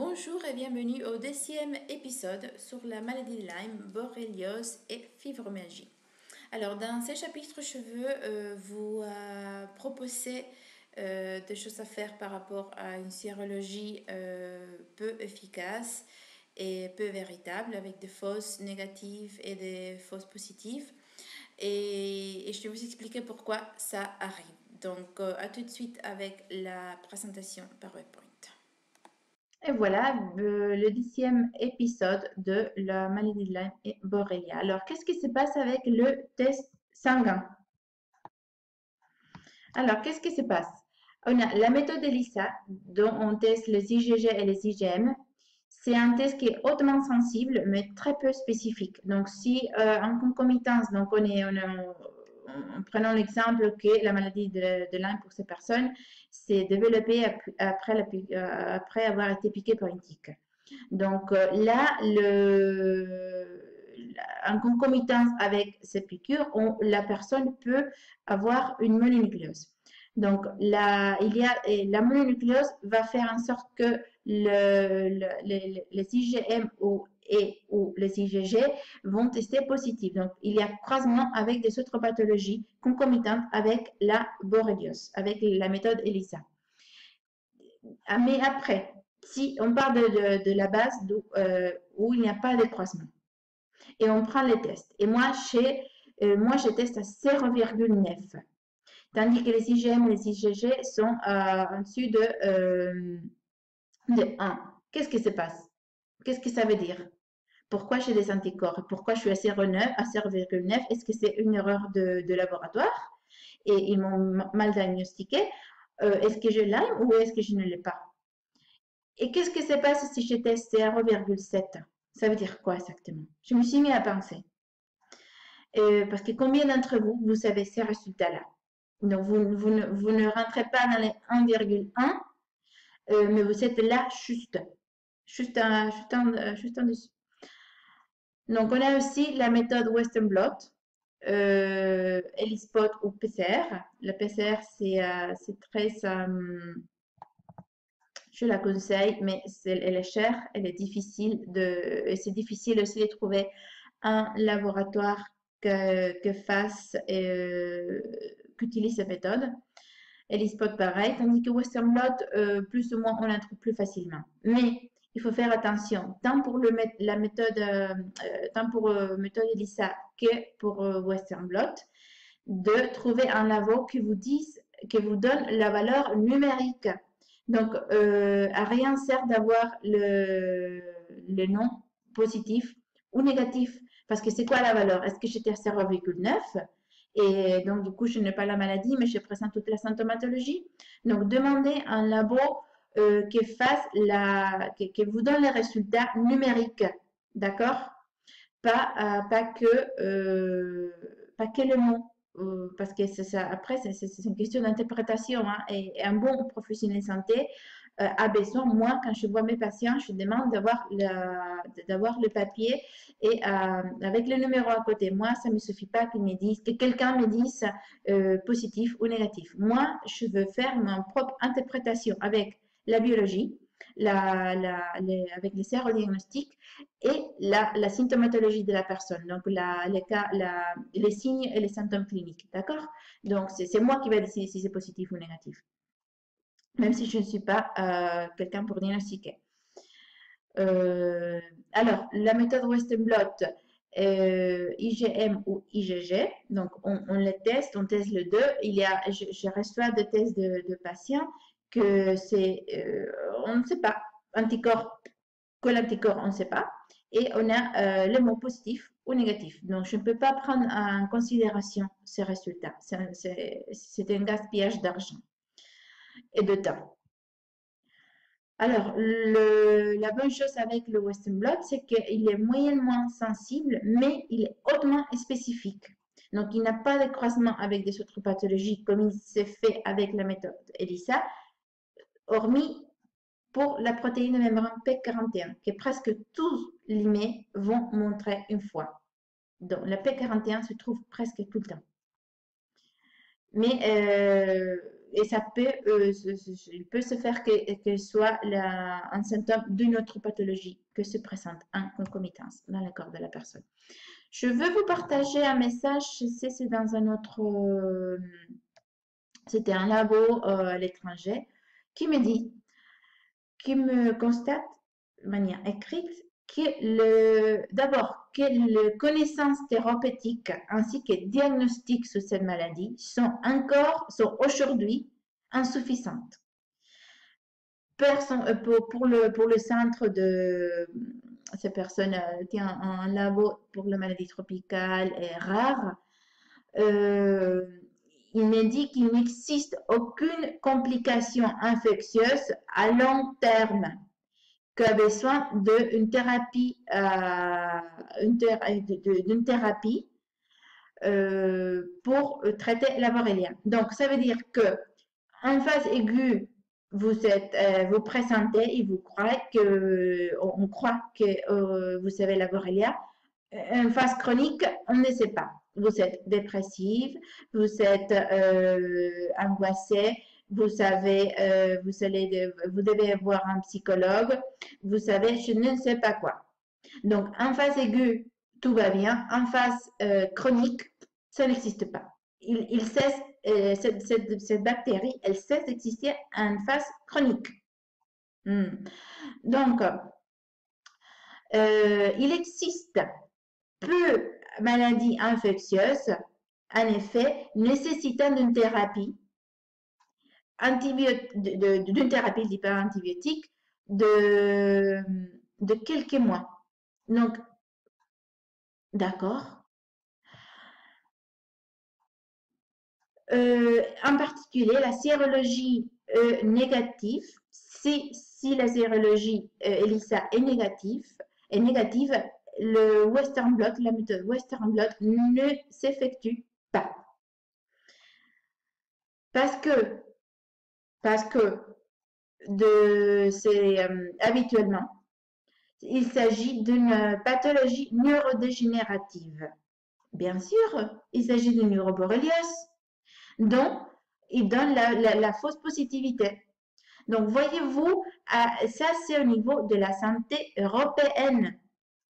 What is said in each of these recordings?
Bonjour et bienvenue au 10e épisode sur la maladie de Lyme, borréliose et fibromyalgie. Alors, dans ces chapitres, je veux vous proposer des choses à faire par rapport à une sérologie peu efficace et peu véritable, avec des fausses négatives et des fausses positives. Et je vais vous expliquer pourquoi ça arrive. Donc, à tout de suite avec la présentation PowerPoint. Et voilà le 10e épisode de la maladie de Lyme et Borrelia. Alors, qu'est-ce qui se passe avec le test sanguin? Alors, qu'est-ce qui se passe? On a la méthode ELISA, dont on teste les IgG et les IgM. C'est un test qui est hautement sensible, mais très peu spécifique. Donc, si en concomitance, donc en prenant l'exemple que la maladie de Lyme pour ces personnes s'est développée après avoir été piquée par une tique. Donc là, en concomitance avec ces piqûres, la personne peut avoir une mononucléose. Donc, la mononucléose va faire en sorte que les IgM ou les IgG vont tester positif. Donc, il y a croisement avec des autres pathologies concomitantes avec la borréliose, avec la méthode ELISA. Mais après, si on part de la base où il n'y a pas de croisement et on prend les tests. Et moi, je teste à 0,9. Tandis que les IgM et les IgG sont en dessus de 1. Qu'est-ce qui se passe? Qu'est-ce que ça veut dire? Pourquoi j'ai des anticorps? Pourquoi je suis à 0,9? Est-ce que c'est une erreur de laboratoire? Et ils m'ont mal diagnostiqué. Est-ce que je l'ai ou est-ce que je ne l'ai pas? Et qu'est-ce qui se passe si je teste 0,7? Ça veut dire quoi exactement? Je me suis mis à penser. Parce que combien d'entre vous, vous savez ces résultats-là? Donc, vous ne rentrez pas dans les 1,1, mais vous êtes là juste en dessous. Donc, on a aussi la méthode Western blot, ELISpot ou PCR. La PCR, c'est très... je la conseille, mais elle est chère, elle est difficile et c'est difficile aussi de trouver un laboratoire qu'utilise cette méthode. ELISpot pareil, tandis que Western blot, plus ou moins, on la trouve plus facilement. Mais il faut faire attention, tant pour la méthode, méthode ELISA que pour Western blot, de trouver un labo qui vous donne la valeur numérique. Donc, à rien sert d'avoir le nom positif ou négatif. Parce que c'est quoi la valeur? Est-ce que j'étais à 0,9? Et donc, du coup, je n'ai pas la maladie, mais je présente toute la symptomatologie. Donc, demandez à un labo qui vous donne les résultats numériques. D'accord? Pas que le mot. Parce que après, c'est une question d'interprétation. Hein, et un bon professionnel de santé a besoin, moi, quand je vois mes patients, je demande d'avoir le papier et avec le numéro à côté. Moi, ça ne me suffit pas que quelqu'un me dise positif ou négatif. Moi, je veux faire ma propre interprétation avec la biologie, avec les sérodiagnostics et la symptomatologie de la personne, donc les signes et les symptômes cliniques, d'accord? Donc, c'est moi qui vais décider si c'est positif ou négatif, même si je ne suis pas quelqu'un pour diagnostiquer. Alors, la méthode Western blot, IgM ou IgG, donc on les teste, on teste les deux. Je reçois des tests de patients que on ne sait pas, anticorps, l'anticorps, on ne sait pas. Et on a le mot positif ou négatif. Donc, je ne peux pas prendre en considération ces résultats. C'est un gaspillage d'argent et de temps. Alors, la bonne chose avec le Western blot, c'est qu'il est moyennement sensible, mais il est hautement spécifique. Donc, il n'a pas de croisement avec des autres pathologies comme il s'est fait avec la méthode ELISA, hormis pour la protéine de membrane P41, que presque tous les mets vont montrer une fois. Donc, la P41 se trouve presque tout le temps. Mais et ça peut, il peut se faire que soit un symptôme d'une autre pathologie que se présente en concomitance dans le corps de la personne. Je veux vous partager un message, je sais c'est dans un autre, c'était un labo à l'étranger, qui me dit, qui me constate de manière écrite d'abord que les connaissances thérapeutiques ainsi que diagnostiques sur cette maladie sont aujourd'hui insuffisantes. Pour le centre de ces personnes qui ont un labo pour la maladie tropicale et rare, il me dit qu'il n'existe aucune complication infectieuse à long terme qui a besoin d'une thérapie, pour traiter la borrelia. Donc, ça veut dire que en phase aiguë, vous présentez et on croit que vous avez la borrelia. En phase chronique, on ne sait pas. Vous êtes dépressive, vous êtes angoissé, vous devez voir un psychologue, vous savez, je ne sais pas quoi. Donc, en phase aiguë, tout va bien. En phase chronique, ça n'existe pas. Cette bactérie, elle cesse d'exister en phase chronique. Donc, il existe peu de maladies infectieuses, en effet, nécessitant d'une thérapie, je dis pas antibiotique, de quelques mois. Donc, d'accord. En particulier, la sérologie négative, si la sérologie ELISA est négative, le Western blot, la méthode Western blot ne s'effectue pas. Parce que habituellement, il s'agit d'une pathologie neurodégénérative. Bien sûr, il s'agit d'une neuroborréliose, donc il donne la fausse positivité. Donc, voyez-vous, ça c'est au niveau de la santé européenne.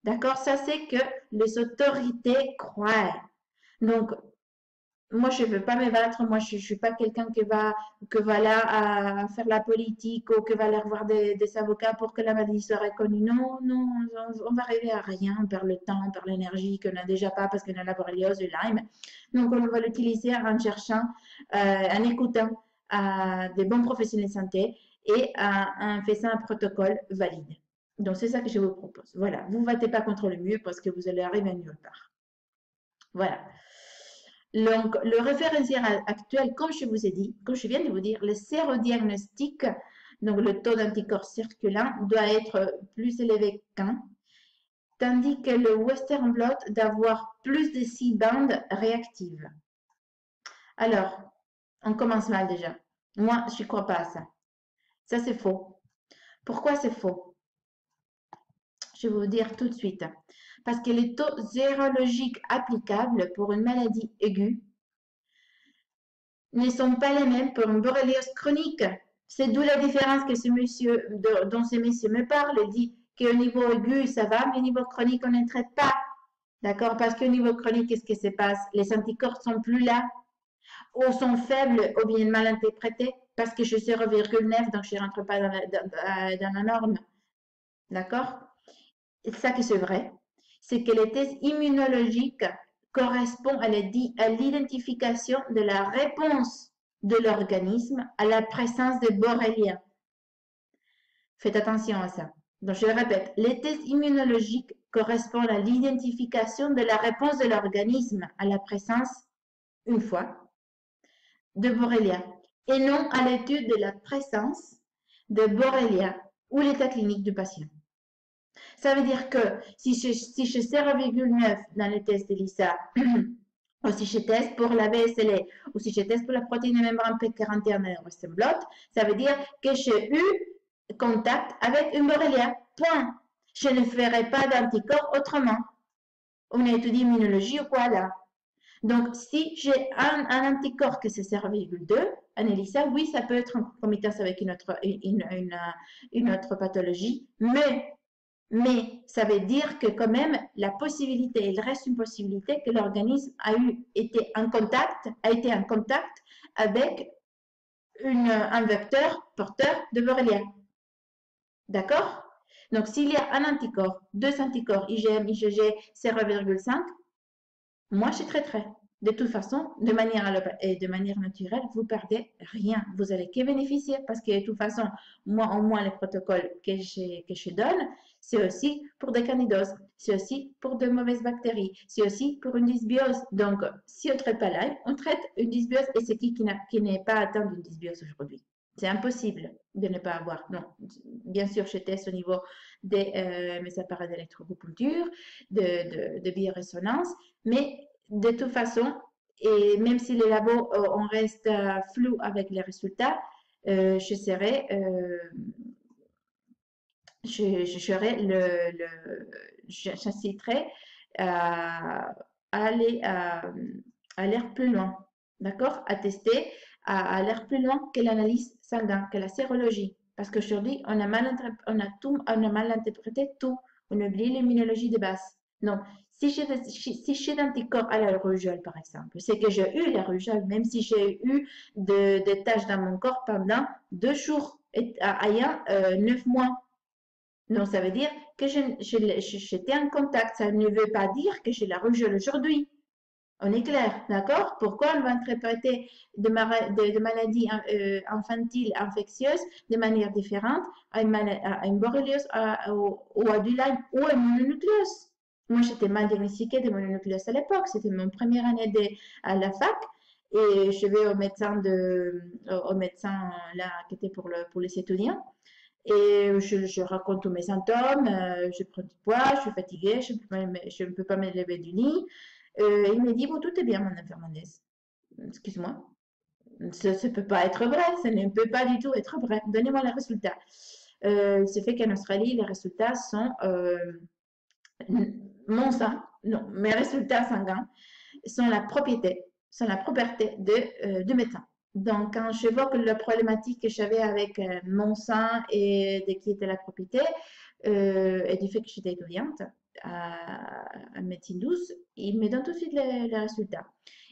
D'accord? Ça c'est que les autorités croient. Donc, moi, je ne veux pas me battre. Moi, je ne suis pas quelqu'un qui va là à faire la politique ou qui va aller revoir des avocats pour que la maladie soit reconnue. Non, on va arriver à rien. On perd le temps, on perd l'énergie qu'on n'a déjà pas parce qu'on a la borréliose, le Lyme. Donc, on va l'utiliser en cherchant, en écoutant des bons professionnels de santé et en faisant un protocole valide. Donc, c'est ça que je vous propose. Voilà, vous ne battez pas contre le mur parce que vous allez arriver à nulle part. Voilà. Donc, le référentiel actuel, comme je vous ai dit, comme je viens de vous dire, le sérodiagnostic, donc le taux d'anticorps circulant, doit être plus élevé qu'un, tandis que le Western blot d'avoir plus de 6 bandes réactives. Alors, on commence mal déjà. Moi, je ne crois pas à ça. Ça, c'est faux. Pourquoi c'est faux? Je vais vous dire tout de suite. Parce que les taux sérologiques applicables pour une maladie aiguë ne sont pas les mêmes pour une borréliose chronique. C'est d'où la différence que dont ce monsieur me parle. Il dit qu'au niveau aigu, ça va, mais au niveau chronique, on ne traite pas. D'accord? Parce qu'au niveau chronique, qu'est-ce qui se passe? Les anticorps sont plus là, ou sont faibles, ou bien mal interprétés, parce que je suis 0,9, donc je ne rentre pas dans la norme. D'accord? Et ça que c'est vrai, c'est que les tests immunologiques correspondent à l'identification de la réponse de l'organisme à la présence de borrélia. Faites attention à ça. Donc, je le répète, les tests immunologiques correspondent à l'identification de la réponse de l'organisme à la présence, une fois, de borrélia, et non à l'étude de la présence de borrélia ou l'état clinique du patient. Ça veut dire que si je 0,9 dans le test d'ELISA, ou si je teste pour la VSLA, ou si je teste pour la protéine de membrane P41 dans le Western blot, ça veut dire que j'ai eu contact avec une borrélia. Point. Je ne ferai pas d'anticorps autrement. On étudie immunologie ou quoi là. Donc, si j'ai un anticorps que c'est 0,2, Annelissa, oui, ça peut être en concomitance avec une autre pathologie, mais ça veut dire que quand même, la possibilité, il reste une possibilité que l'organisme a été en contact avec un vecteur porteur de Borrelia. D'accord? Donc, s'il y a un anticorps, deux anticorps, IgM, IgG 0,5, moi, je traiterai. De toute façon, de manière naturelle, vous ne perdez rien. Vous allez que bénéficier parce que de toute façon, moi, au moins, les protocoles que je donne, c'est aussi pour des candidoses, c'est aussi pour de mauvaises bactéries, c'est aussi pour une dysbiose. Donc, si on ne traite pas Lyme, on traite une dysbiose et c'est qui n'est pas atteint d'une dysbiose aujourd'hui? C'est impossible de ne pas avoir. Non, bien sûr, je teste au niveau de mes appareils d'électroacupuncture, de biorésonance, mais de toute façon, et même si les labos, on reste flou avec les résultats, je serai j'inciterai à aller plus loin, d'accord? À tester, à aller plus loin que l'analyse sanguine, que la sérologie. Parce qu'aujourd'hui, on a mal interprété tout. On oublie l'immunologie de base. Donc, si j'ai d'anticorps à la rougeole, par exemple, c'est que j'ai eu la rougeole, même si j'ai eu des taches dans mon corps pendant 2 jours, ayant 9 mois. Donc, ça veut dire que j'étais en contact. Ça ne veut pas dire que j'ai la rougeole aujourd'hui. On est clair, d'accord? Pourquoi on va interpréter de maladies infantiles infectieuses de manière différente à une borréliose ou à du Lyme ou à une mononucléose? Moi, j'étais mal diagnostiquée de mononucléose à l'époque. C'était mon première année à la fac. Et je vais au médecin là, qui était pour les étudiants. Et je raconte tous mes symptômes, je prends du poids, je suis fatiguée, je ne peux pas me lever du lit. Il me dit, bon, tout est bien, mon infirmandesse. Excuse-moi, ça ne peut pas être vrai, ça ne peut pas du tout être vrai. Donnez-moi les résultats. C'est fait qu'en Australie, les résultats sont mon sang, non, mes résultats sanguins sont la propriété du médecin. Donc, quand je vois que la problématique que j'avais avec mon sang et de qui était la propriété, et du fait que j'étais étudiante à médecine douce, il me donne tout de suite les résultats.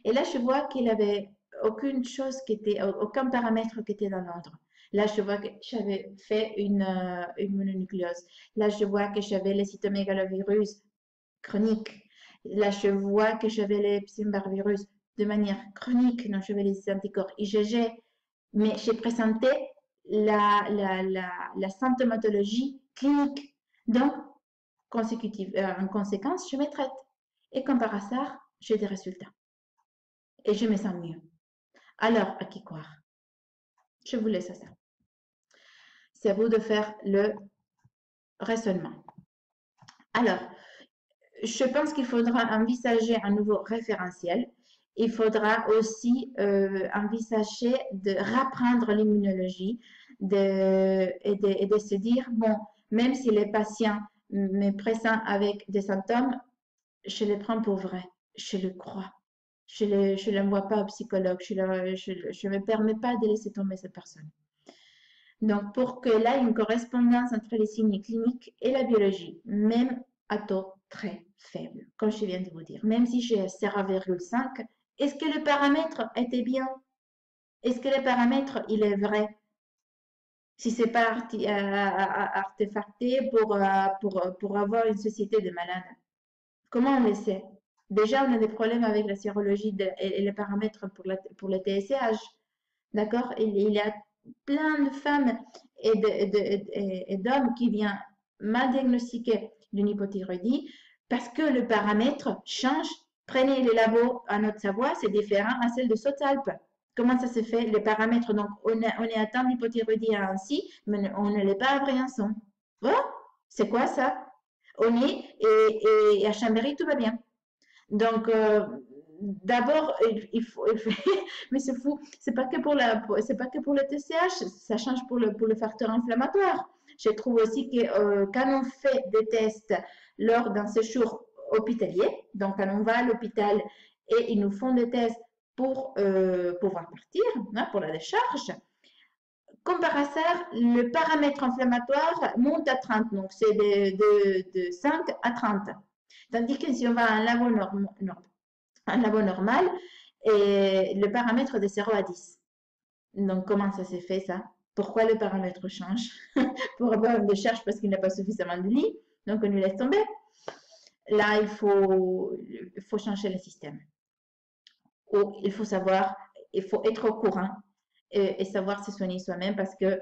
Et là, je vois qu'il avait aucun paramètre qui était dans l'ordre. Là, je vois que j'avais fait une mononucléose. Là, je vois que j'avais les cytomégalovirus chroniques. Là, je vois que j'avais les Epstein-Barr virus de manière chronique, donc j'avais les anticorps IgG, mais j'ai présenté la symptomatologie clinique. Donc, en conséquence, je me traite. Et comme par hasard, j'ai des résultats. Et je me sens mieux. Alors, à qui croire? Je vous laisse à ça. C'est à vous de faire le raisonnement. Alors, je pense qu'il faudra envisager un nouveau référentiel. Il faudra aussi envisager de reprendre l'immunologie et de se dire, bon, même si les patients me présentent avec des symptômes, je les prends pour vrai, je le crois. Je ne l'envoie pas au psychologue, je ne me permets pas de laisser tomber cette personne. Donc, pour que là, il y ait une correspondance entre les signes cliniques et la biologie, même à taux très faible, comme je viens de vous dire. Même si j'ai 0,5, est-ce que le paramètre était bien? Est-ce que le paramètre, il est vrai? Si ce n'est pas artefacté pour avoir une société de malades. Comment on le sait? Déjà, on a des problèmes avec la sérologie et les paramètres pour le TSH. D'accord? Il y a plein de femmes et d'hommes qui viennent mal diagnostiqués d'une hypothyroïdie parce que le paramètre change. Prenez les labos à notre Savoie, c'est différent à celle de Saute-Alpes. Comment ça se fait? Les paramètres, donc on est atteint d'hypothyroïdie à Annecy, mais on ne l'est pas à Briançon. Oh, c'est quoi ça? On est, et à Chambéry, tout va bien. Donc, d'abord, il faut, mais c'est fou, c'est pas que pour le TCH, ça change pour le facteur inflammatoire. Je trouve aussi que quand on fait des tests lors d'un séjour hospitalier, donc quand on va à l'hôpital et ils nous font des tests pour pouvoir partir, hein, pour la décharge. Comme par hasard, le paramètre inflammatoire monte à 30, donc c'est de 5 à 30. Tandis que si on va à un labo normal, et le paramètre est de 0 à 10. Donc, comment ça s'est fait ça? Pourquoi le paramètre change? Pour avoir une décharge parce qu'il n'a pas suffisamment de lit, donc on lui laisse tomber. Là, il faut changer le système. Ou il faut savoir, il faut être au courant et savoir se soigner soi-même parce que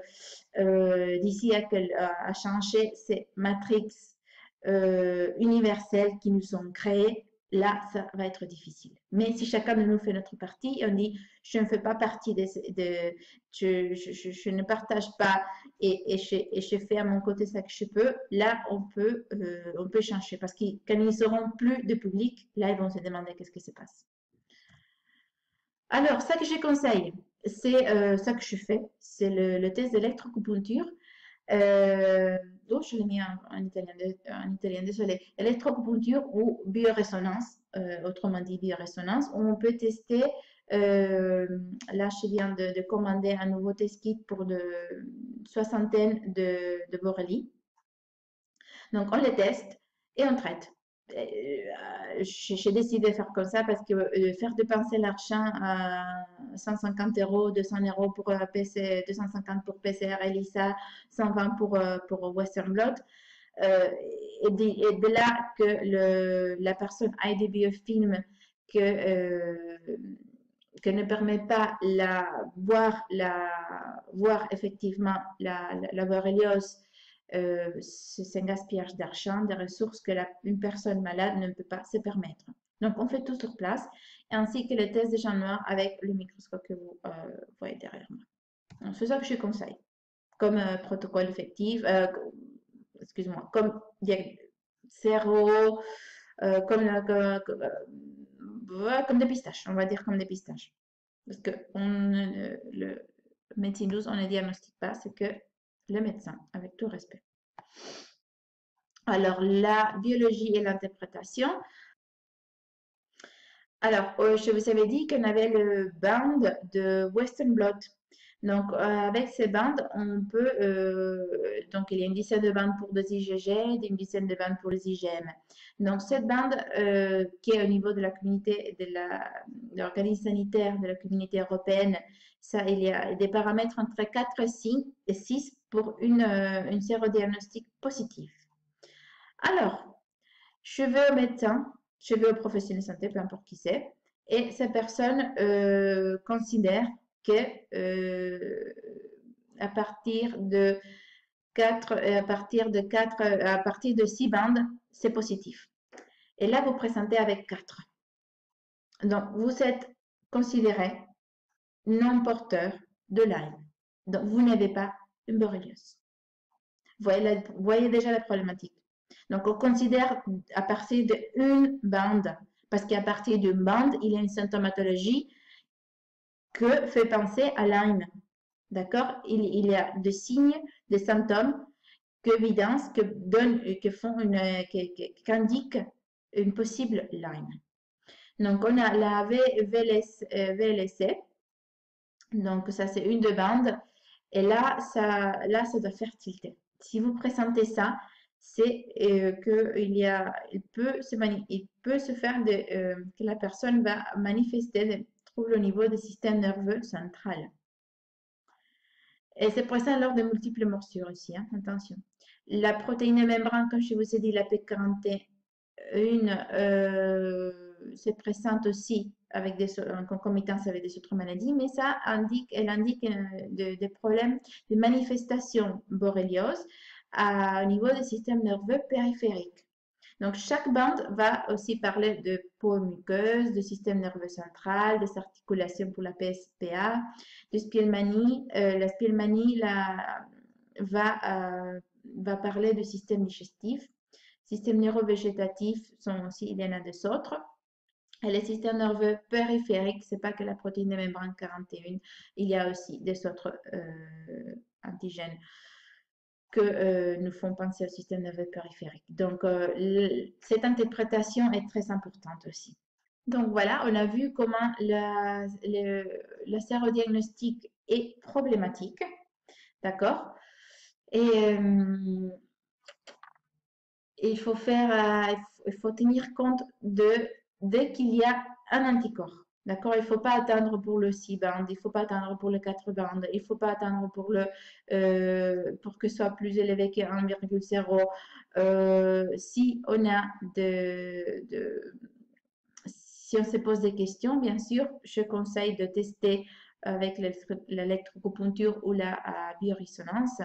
d'ici à changer ces matrix universelles qui nous sont créées, là, ça va être difficile. Mais si chacun de nous fait notre partie, on dit, je ne fais pas partie je ne partage pas et je fais à mon côté ça que je peux, là, on peut changer. Parce que quand ils seront plus de public, là, ils vont se demander qu'est-ce qui se passe. Alors, ça que je conseille, c'est ça que je fais, c'est le test d'électroacupuncture. Donc, je l'ai mis en italien, désolé. Électroacupuncture ou biorésonance, autrement dit biorésonance, où on peut tester. Là, je viens de commander un nouveau test kit pour une soixantaine de borrélies. Donc, on les teste et on traite. J'ai décidé de faire comme ça parce que faire dépenser l'argent à 150 euros, 200 euros pour PC, 250 pour PCR ELISA, 120 pour Western Blot, et de là que la personne ait des biofilms que ne permet pas voir effectivement la borréliose. C'est un gaspillage d'argent, des ressources que une personne malade ne peut pas se permettre. Donc, on fait tout sur place, ainsi que le test des gens noirs avec le microscope que vous voyez derrière moi. C'est ça que je conseille comme protocole effectif, excuse-moi, comme zéro, comme des pistaches, on va dire comme des pistaches. Parce que le médecine douce, on ne diagnostique pas, c'est que le médecin, avec tout respect. Alors, la biologie et l'interprétation. Alors, je vous avais dit qu'on avait le band de Western Blot. Donc, avec ces bandes, on peut. Donc, il y a une dizaine de bandes pour des IgG, une dizaine de bandes pour les IgM. Donc, cette bande qui est au niveau de la communauté, de l'organisme sanitaire de la communauté européenne, ça, il y a des paramètres entre 4 et 6 pour une sérodiagnostic positive. Alors, je vais au médecin, je vais au professionnel de santé, peu importe qui c'est, et cette personne considère que à partir de 6 bandes, c'est positif. Et là, vous présentez avec 4. Donc, vous êtes considéré non porteur de Lyme. Donc, vous n'avez pas une borréliose. Vous voyez déjà la problématique. Donc, on considère à partir d'une bande, parce qu'à partir d'une bande, il y a une symptomatologie que fait penser à Lyme. D'accord? Il y a des signes, des symptômes qu'indiquent une possible Lyme. Donc, on a la VLC. Donc, ça, c'est une de bande. Et là, ça doit faire tilter. Si vous présentez ça, c'est qu'il peut se faire que la personne va manifester des troubles au niveau du système nerveux central. Et c'est présent lors de multiples morsures aussi, hein, attention. La protéine membrane, comme je vous ai dit, la P41, c'est présente aussi en concomitance avec des autres maladies, mais elle indique des problèmes, des manifestations borrélioses au niveau du système nerveux périphérique. Donc, chaque bande va aussi parler de peau muqueuse, de système nerveux central, des articulations pour la PSPA, de spielmanie. La spielmanie va parler du système digestif. Système neurovégétatif, il y en a des autres. Et le système nerveux périphérique, ce n'est pas que la protéine de membrane 41, il y a aussi des autres antigènes que nous font penser au système nerveux périphérique. Donc, cette interprétation est très importante aussi. Donc voilà, on a vu comment la sérodiagnostic est problématique, d'accord? Et il faut il faut tenir compte dès qu'il y a un anticorps. D'accord? Il ne faut pas attendre pour le 6 bandes, il ne faut pas attendre pour le 4 bandes, il ne faut pas attendre pour que ce soit plus élevé que 1,0. Si on a si on se pose des questions, bien sûr, je conseille de tester avec l'électroacupuncture ou la biorésonance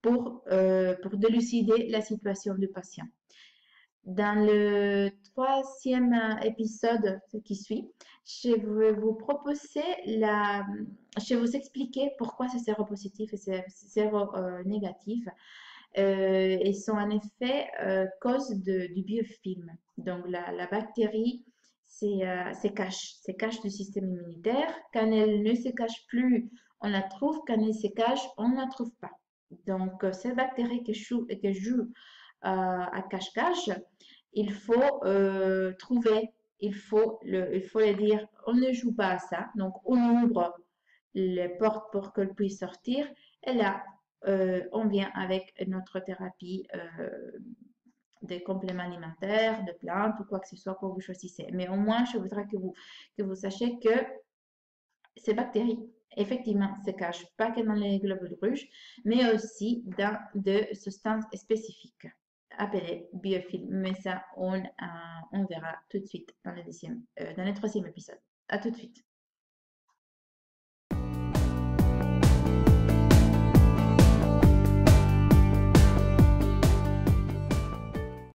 pour délucider la situation du patient. Dans le troisième épisode qui suit, je vais vous proposer je vais vous expliquer pourquoi c'est séropositif et séronégatif. Ils sont en effet cause du biofilm. Donc la bactérie se cache du système immunitaire. Quand elle ne se cache plus, on la trouve. Quand elle se cache, on ne la trouve pas. Donc cette bactérie qui joue à cache-cache, il faut trouver, il faut le dire, on ne joue pas à ça. Donc on ouvre les portes pour qu'elle puisse sortir. Et là, on vient avec notre thérapie des compléments alimentaires, de plantes ou quoi que ce soit que vous choisissez. Mais au moins, je voudrais que vous sachiez que ces bactéries, effectivement, se cachent pas que dans les globules rouges, mais aussi dans de substances spécifiques appelées biofilms. Mais ça, on verra tout de suite dans dans le troisième épisode. À tout de suite.